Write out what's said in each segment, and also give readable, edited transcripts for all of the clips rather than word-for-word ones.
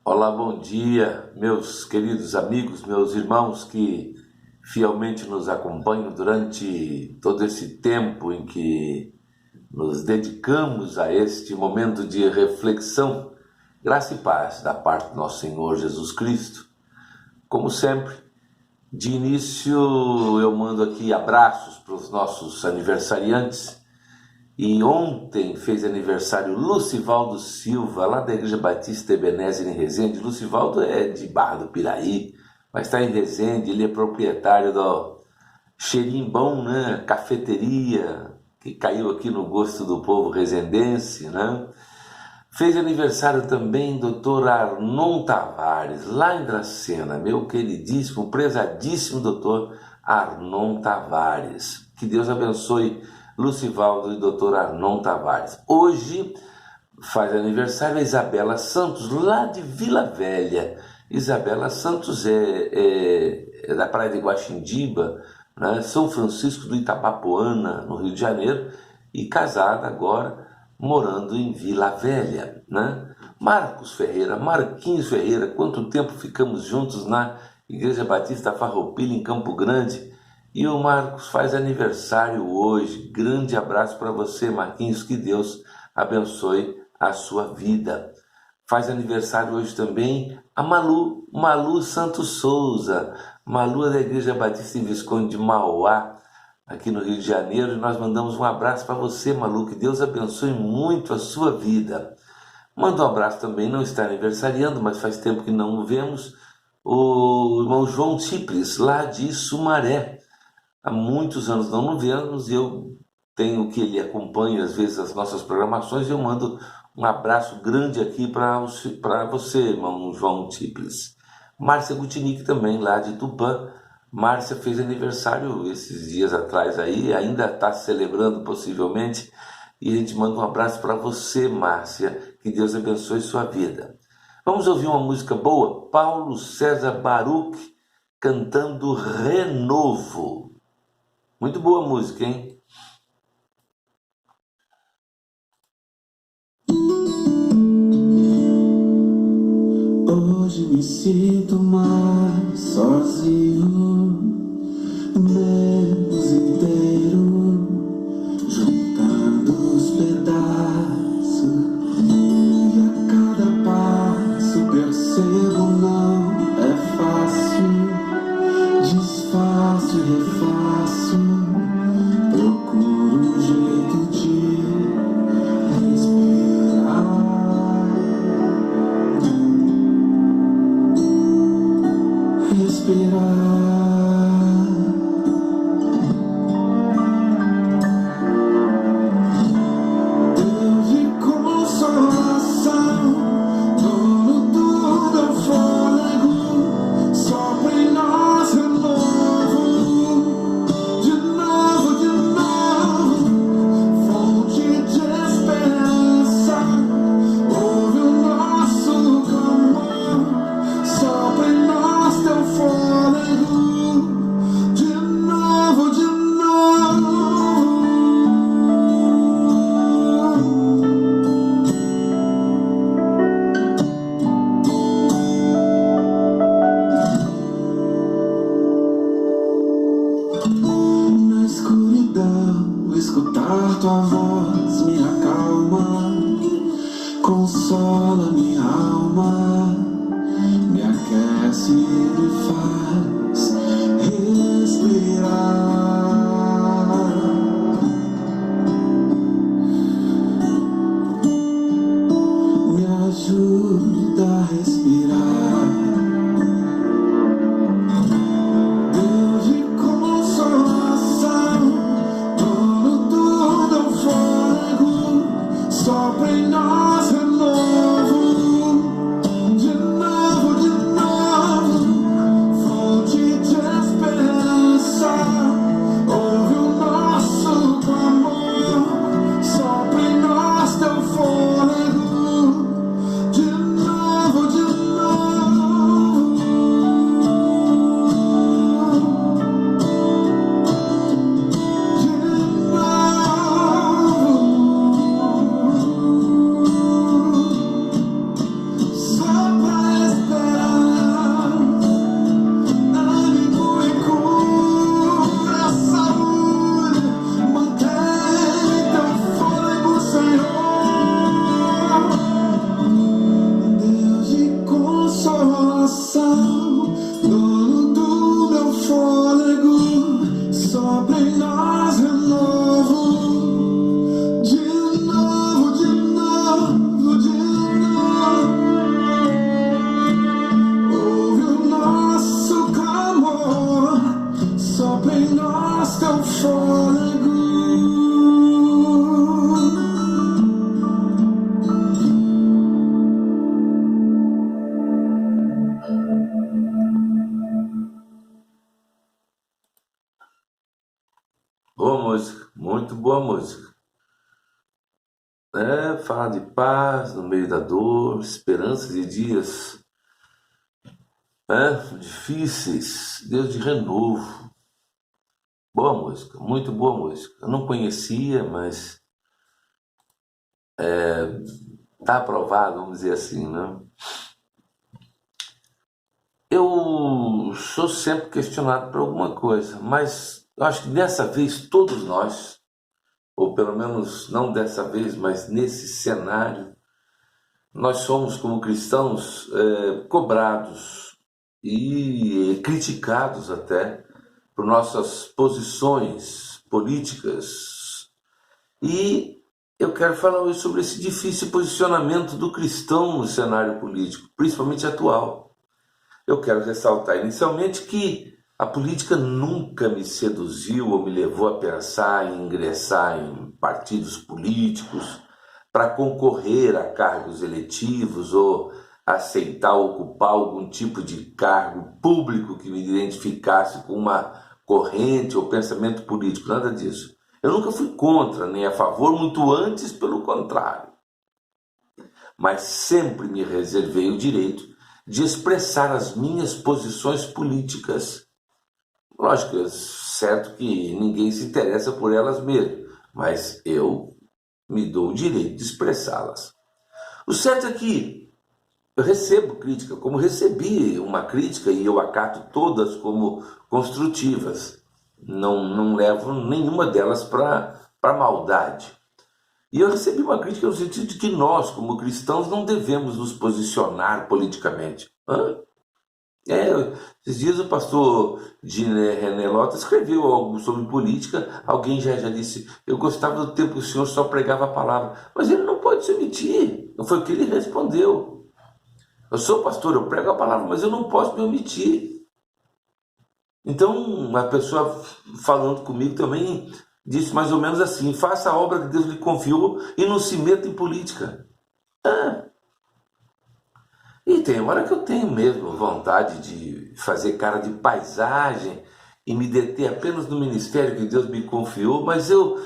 Olá, bom dia, meus queridos amigos, meus irmãos que fielmente nos acompanham durante todo esse tempo em que nos dedicamos a este momento de reflexão. Graça e paz da parte do nosso Senhor Jesus Cristo. Como sempre, de início eu mando aqui abraços para os nossos aniversariantes. E ontem fez aniversário Lucivaldo Silva, lá da Igreja Batista Ebenezer em Resende. Lucivaldo é de Barra do Piraí, mas está em Resende. Ele é proprietário do Cheirinho Bom, né? Cafeteria, que caiu aqui no gosto do povo resendense, né? Fez aniversário também Dr. Arnon Tavares, lá em Dracena, meu queridíssimo, prezadíssimo Dr. Arnon Tavares. Que Deus abençoe Lucivaldo e Dr. Arnon Tavares. Hoje faz aniversário a Isabela Santos, lá de Vila Velha. Isabela Santos é da praia de Guaxindiba, né? São Francisco do Itabapoana, no Rio de Janeiro, e casada agora, morando em Vila Velha, né? Marcos Ferreira, Marquinhos Ferreira, quanto tempo ficamos juntos na Igreja Batista Farroupilha, em Campo Grande. E o Marcos faz aniversário hoje. Grande abraço para você, Marquinhos, que Deus abençoe a sua vida. Faz aniversário hoje também a Malu Santos Souza. Malu é da Igreja Batista em Visconde de Mauá, aqui no Rio de Janeiro. E nós mandamos um abraço para você, Malu, que Deus abençoe muito a sua vida. Manda um abraço também, não está aniversariando, mas faz tempo que não o vemos, o irmão João Cipres, lá de Sumaré. Há muitos anos não nos vemos e eu tenho que ele acompanha às vezes as nossas programações e eu mando um abraço grande aqui para você, irmão João Cipres. Márcia Gutinic também, lá de Tupã. Márcia fez aniversário esses dias atrás aí, ainda está celebrando possivelmente, e a gente manda um abraço para você, Márcia, que Deus abençoe sua vida. Vamos ouvir uma música boa? Paulo César Baruch cantando Renovo. Muito boa música, hein? Hoje me sinto mais sozinho, menos inteiro, juntando os pedaços. E a cada passo percebo não é fácil, desfaço e refaço, procuro um jeito de respirar. Deus de consolação, dono do fôlego, sopra em nós renovo, de novo, fonte de esperança, ouve o nosso clamor, sopra em nós teu fôlego, de novo, na escuridão, escutar tua voz me acalma, consola minha alma, me aquece e me faz respirar. Me ajuda a respirar. Deus de consolação, dono do fôlego, sopra em nós renovo, de novo, fonte boa música. Fala de paz no meio da dor, esperança de dias difíceis, Deus de renovo. Boa música, muito boa música. Eu não conhecia, mas está aprovado, vamos dizer assim, né? Eu sou sempre questionado por alguma coisa, mas eu acho que dessa vez todos nós, ou pelo menos não dessa vez, mas nesse cenário, nós somos, como cristãos, cobrados e criticados até por nossas posições políticas. E eu quero falar hoje sobre esse difícil posicionamento do cristão no cenário político, principalmente atual. Eu quero ressaltar inicialmente que a política nunca me seduziu ou me levou a pensar em ingressar em partidos políticos para concorrer a cargos eletivos ou aceitar ocupar algum tipo de cargo público que me identificasse com uma corrente ou pensamento político, nada disso. Eu nunca fui contra nem a favor, muito antes pelo contrário. Mas sempre me reservei o direito de expressar as minhas posições políticas. Lógico, é certo que ninguém se interessa por elas mesmo, mas eu me dou o direito de expressá-las. O certo é que eu recebo crítica, como recebi uma crítica, e eu acato todas como construtivas. Não levo nenhuma delas para maldade. E eu recebi uma crítica no sentido de que nós, como cristãos, não devemos nos posicionar politicamente. Esses dias o pastor René Lota escreveu algo sobre política. Alguém já disse: eu gostava do tempo que o senhor só pregava a palavra. Mas ele não pode se omitir. Não foi o que ele respondeu. Eu sou pastor, eu prego a palavra, mas eu não posso me omitir. Então, uma pessoa falando comigo também disse mais ou menos assim: faça a obra que Deus lhe confiou e não se meta em política. E tem hora que eu tenho mesmo vontade de fazer cara de paisagem e me deter apenas no ministério que Deus me confiou, mas eu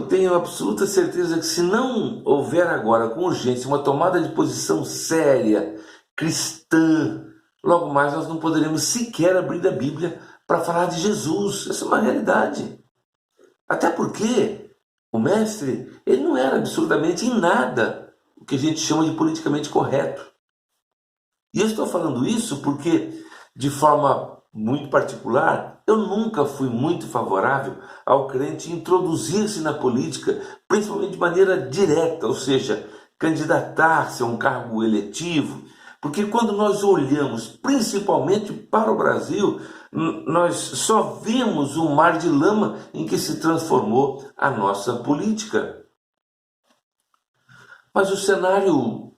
tenho absoluta certeza que se não houver agora com urgência uma tomada de posição séria, cristã, logo mais nós não poderemos sequer abrir a Bíblia para falar de Jesus. Essa é uma realidade. Até porque o mestre, ele não era absolutamente em nada o que a gente chama de politicamente correto. E eu estou falando isso porque, de forma muito particular, eu nunca fui muito favorável ao crente introduzir-se na política, principalmente de maneira direta, ou seja, candidatar-se a um cargo eletivo, porque quando nós olhamos principalmente para o Brasil, nós só vemos um mar de lama em que se transformou a nossa política. Mas o cenário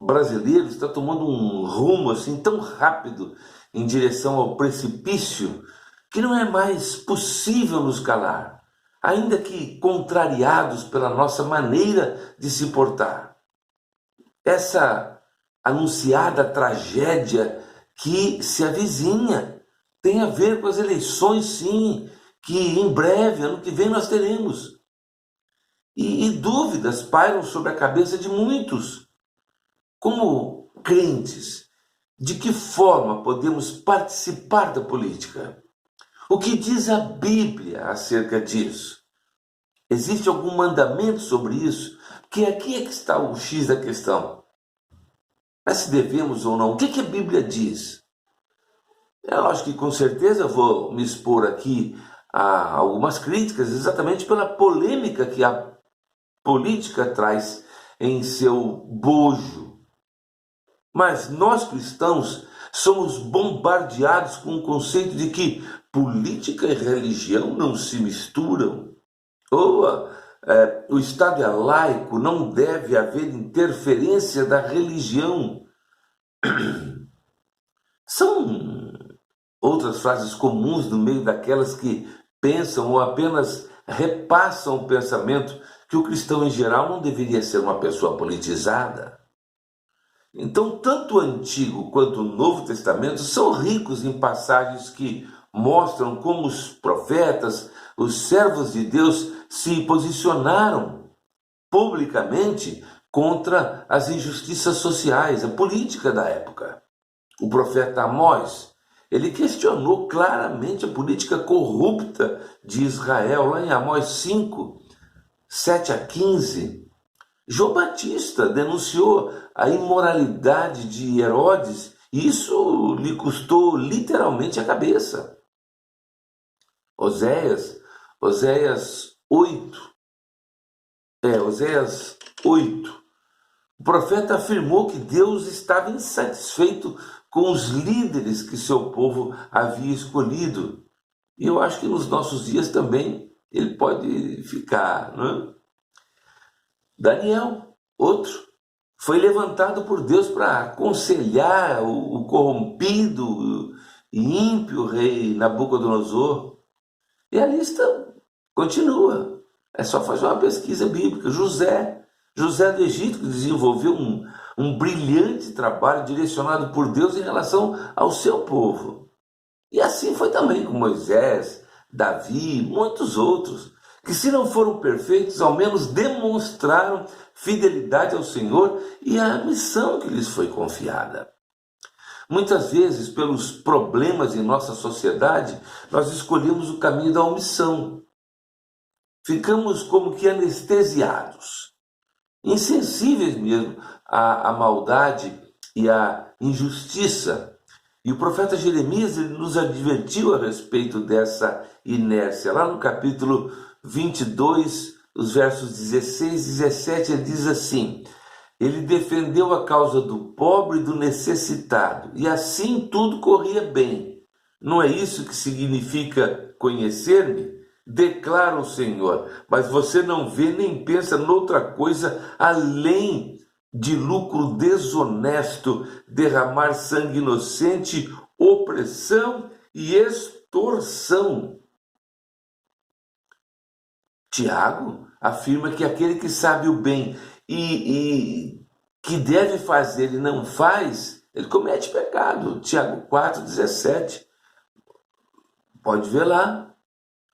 brasileiro está tomando um rumo assim tão rápido em direção ao precipício que não é mais possível nos calar, ainda que contrariados pela nossa maneira de se portar. Essa anunciada tragédia que se avizinha tem a ver com as eleições, sim, que em breve, ano que vem, nós teremos. E dúvidas pairam sobre a cabeça de muitos. Como crentes, de que forma podemos participar da política? O que diz a Bíblia acerca disso? Existe algum mandamento sobre isso? Porque aqui é que está o X da questão. Mas se devemos ou não, o que a Bíblia diz? Eu acho que com certeza eu vou me expor aqui a algumas críticas, exatamente pela polêmica que a política traz em seu bojo. Mas nós cristãos somos bombardeados com o conceito de que política e religião não se misturam. Ou o Estado é laico, não deve haver interferência da religião. São outras frases comuns no meio daquelas que pensam ou apenas repassam o pensamento que o cristão em geral não deveria ser uma pessoa politizada. Então, tanto o Antigo quanto o Novo Testamento são ricos em passagens que mostram como os profetas, os servos de Deus se posicionaram publicamente contra as injustiças sociais, a política da época. O profeta Amós, ele questionou claramente a política corrupta de Israel, lá em Amós 5, 7 a 15. João Batista denunciou a imoralidade de Herodes e isso lhe custou literalmente a cabeça. Oséias 8. Oséias 8. O profeta afirmou que Deus estava insatisfeito com os líderes que seu povo havia escolhido. E eu acho que nos nossos dias também ele pode ficar, não é? Daniel, outro, foi levantado por Deus para aconselhar o corrompido e ímpio rei Nabucodonosor. E a lista continua. É só fazer uma pesquisa bíblica. José do Egito, que desenvolveu um brilhante trabalho direcionado por Deus em relação ao seu povo. E assim foi também com Moisés, Davi, muitos outros, que se não foram perfeitos, ao menos demonstraram fidelidade ao Senhor e à missão que lhes foi confiada. Muitas vezes, pelos problemas em nossa sociedade, nós escolhemos o caminho da omissão. Ficamos como que anestesiados, insensíveis mesmo à maldade e à injustiça. E o profeta Jeremias ele nos advertiu a respeito dessa inércia. Lá no capítulo 22, os versos 16 e 17, ele diz assim: ele defendeu a causa do pobre e do necessitado, e assim tudo corria bem. Não é isso que significa conhecer-me? Declara o Senhor, mas você não vê nem pensa noutra coisa além de lucro desonesto, derramar sangue inocente, opressão e extorsão. Tiago afirma que aquele que sabe o bem e que deve fazer e não faz, ele comete pecado. Tiago 4,17. Pode ver lá.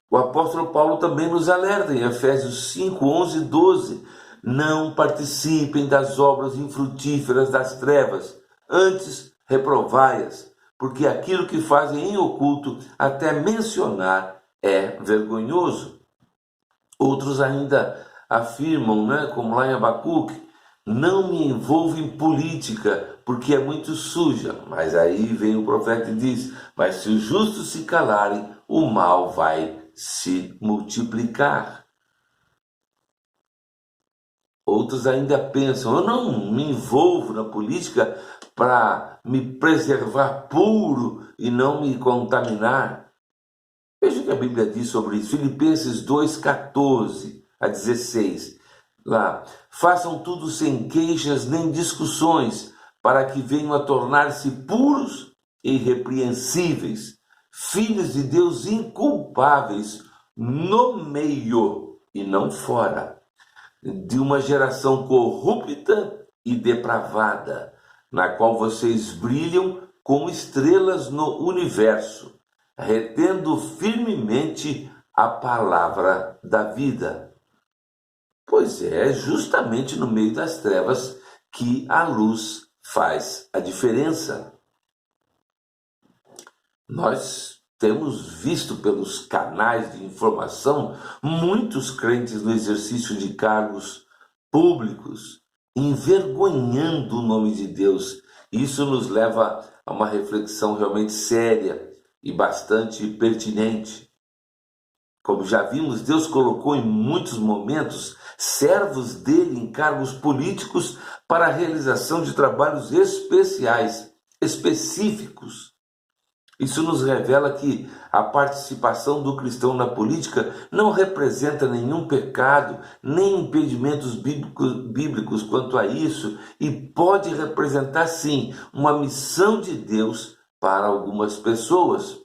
O apóstolo Paulo também nos alerta em Efésios 5, 11 e 12. Não participem das obras infrutíferas das trevas, antes reprovai-as, porque aquilo que fazem em oculto, até mencionar, é vergonhoso. Outros ainda afirmam, como lá em Abacuque, não me envolvo em política, porque é muito suja. Mas aí vem o profeta e diz, mas se os justos se calarem, o mal vai se multiplicar. Outros ainda pensam, eu não me envolvo na política para me preservar puro e não me contaminar. Veja o que a Bíblia diz sobre isso. Filipenses 2, 14 a 16. Lá, façam tudo sem queixas nem discussões, para que venham a tornar-se puros e irrepreensíveis, filhos de Deus inculpáveis no meio e não fora de uma geração corrupta e depravada, na qual vocês brilham como estrelas no universo, retendo firmemente a palavra da vida. Pois é justamente no meio das trevas que a luz faz a diferença. Nós temos visto pelos canais de informação muitos crentes no exercício de cargos públicos envergonhando o nome de Deus. Isso nos leva a uma reflexão realmente séria e bastante pertinente. Como já vimos, Deus colocou em muitos momentos servos dele em cargos políticos para a realização de trabalhos especiais, específicos. Isso nos revela que a participação do cristão na política não representa nenhum pecado, nem impedimentos bíblicos quanto a isso, e pode representar, sim, uma missão de Deus para algumas pessoas.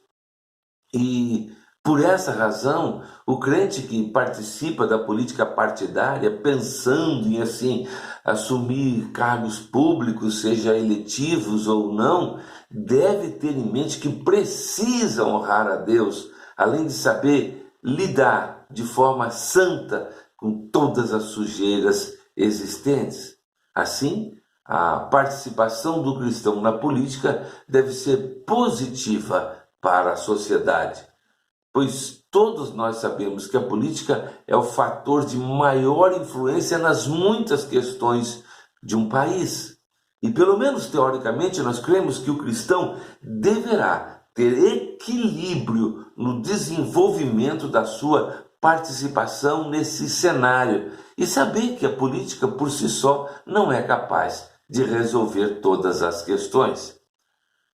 E por essa razão, o crente que participa da política partidária, pensando em assim assumir cargos públicos, seja eletivos ou não, deve ter em mente que precisa honrar a Deus, além de saber lidar de forma santa com todas as sujeiras existentes. Assim, a participação do cristão na política deve ser positiva para a sociedade, pois todos nós sabemos que a política é o fator de maior influência nas muitas questões de um país. E pelo menos teoricamente nós cremos que o cristão deverá ter equilíbrio no desenvolvimento da sua participação nesse cenário e saber que a política por si só não é capaz de resolver todas as questões.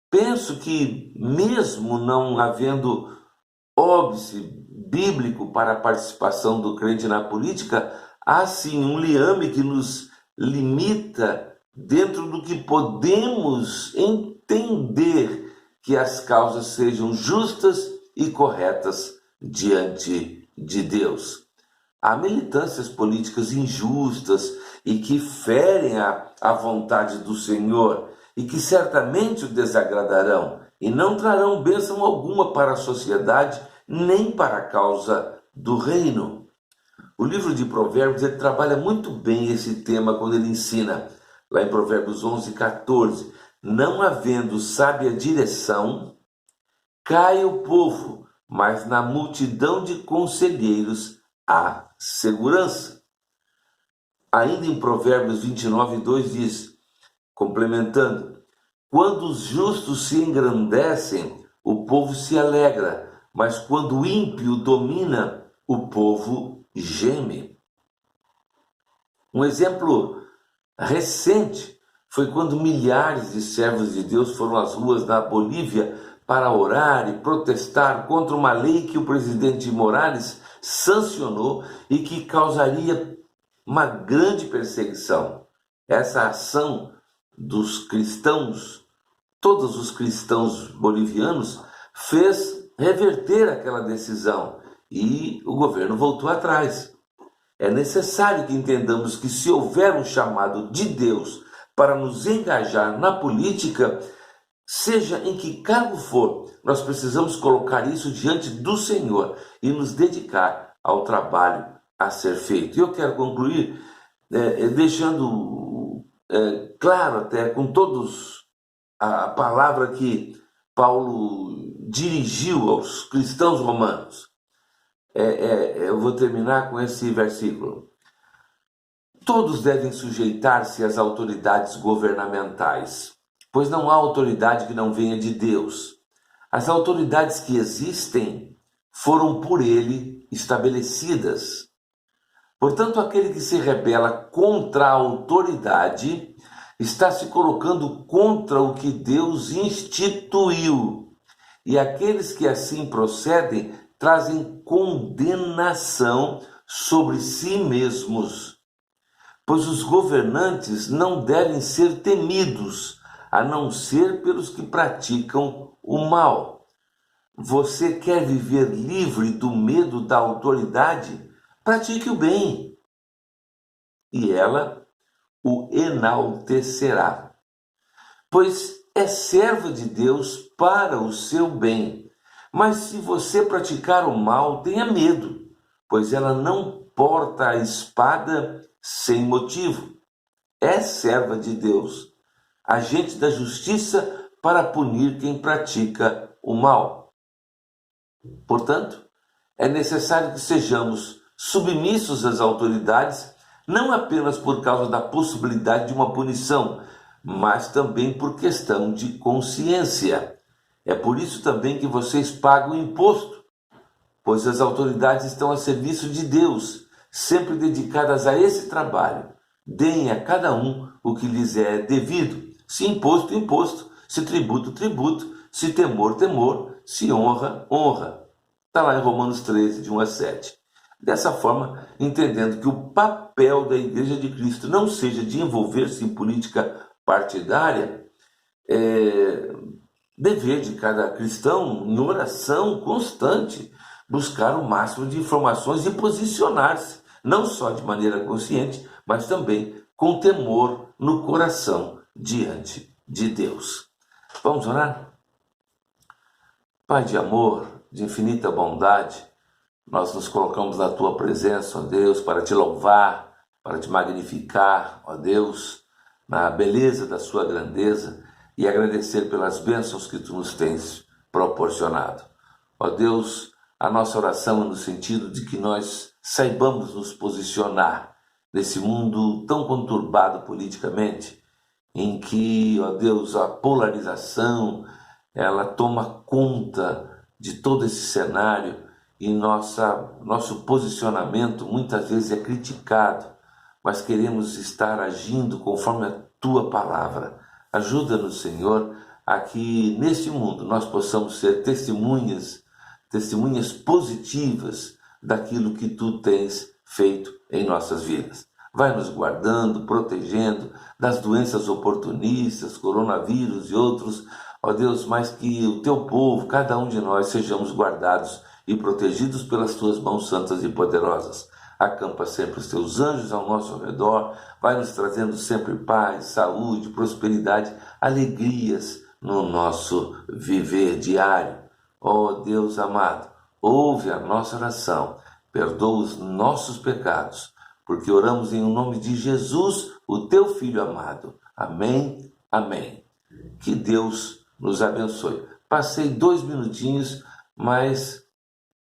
Penso que, mesmo não havendo óbice bíblico para a participação do crente na política, há sim um liame que nos limita dentro do que podemos entender que as causas sejam justas e corretas diante de Deus. Há militâncias políticas injustas e que ferem a vontade do Senhor e que certamente o desagradarão e não trarão bênção alguma para a sociedade nem para a causa do reino. O livro de Provérbios ele trabalha muito bem esse tema quando ele ensina, lá em Provérbios 11:14, não havendo sábia direção, cai o povo, mas na multidão de conselheiros há segurança. Ainda em Provérbios 29:2 diz, complementando, quando os justos se engrandecem, o povo se alegra, mas quando o ímpio domina, o povo geme. Um exemplo recente foi quando milhares de servos de Deus foram às ruas da Bolívia para orar e protestar contra uma lei que o presidente Morales sancionou e que causaria uma grande perseguição. Essa ação dos cristãos, todos os cristãos bolivianos, fez reverter aquela decisão e o governo voltou atrás. É necessário que entendamos que se houver um chamado de Deus para nos engajar na política, seja em que cargo for, nós precisamos colocar isso diante do Senhor e nos dedicar ao trabalho a ser feito. E eu quero concluir deixando claro até com todos a palavra que Paulo dirigiu aos cristãos romanos. Eu vou terminar com esse versículo. Todos devem sujeitar-se às autoridades governamentais, pois não há autoridade que não venha de Deus. As autoridades que existem foram por ele estabelecidas. Portanto, aquele que se rebela contra a autoridade está se colocando contra o que Deus instituiu. E aqueles que assim procedem trazem condenação sobre si mesmos. Pois os governantes não devem ser temidos, a não ser pelos que praticam o mal. Você quer viver livre do medo da autoridade? Pratique o bem, e ela o enaltecerá. Pois é serva de Deus para o seu bem. Mas se você praticar o mal, tenha medo, pois ela não porta a espada sem motivo. É serva de Deus, agente da justiça para punir quem pratica o mal. Portanto, é necessário que sejamos submissos às autoridades, não apenas por causa da possibilidade de uma punição, mas também por questão de consciência. É por isso também que vocês pagam imposto, pois as autoridades estão a serviço de Deus, sempre dedicadas a esse trabalho. Deem a cada um o que lhes é devido, se imposto, imposto, se tributo, tributo, se temor, temor, se honra, honra. Está lá em Romanos 13, de 1 a 7. Dessa forma, entendendo que o papel da Igreja de Cristo não seja de envolver-se em política partidária, dever de cada cristão, em oração constante, buscar o máximo de informações e posicionar-se, não só de maneira consciente, mas também com temor no coração diante de Deus. Vamos orar? Pai de amor, de infinita bondade, Nós nos colocamos na tua presença, ó Deus, para te louvar, para te magnificar, ó Deus, na beleza da sua grandeza e agradecer pelas bênçãos que tu nos tens proporcionado. Ó Deus, a nossa oração é no sentido de que nós saibamos nos posicionar nesse mundo tão conturbado politicamente, em que, ó Deus, a polarização, ela toma conta de todo esse cenário e nosso posicionamento muitas vezes é criticado, mas queremos estar agindo conforme a tua palavra. Ajuda-nos, Senhor, a que neste mundo nós possamos ser testemunhas positivas daquilo que tu tens feito em nossas vidas. Vai nos guardando, protegendo das doenças oportunistas, coronavírus e outros, ó Deus, mas que o teu povo, cada um de nós, sejamos guardados e protegidos pelas tuas mãos santas e poderosas. Acampa sempre os teus anjos ao nosso redor, vai nos trazendo sempre paz, saúde, prosperidade, alegrias no nosso viver diário. Ó Deus amado, ouve a nossa oração, perdoa os nossos pecados, porque oramos em nome de Jesus, o teu Filho amado. Amém, amém. Que Deus nos abençoe. Passei 2 minutinhos, mas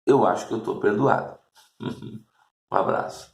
eu acho que eu estou perdoado. Um abraço.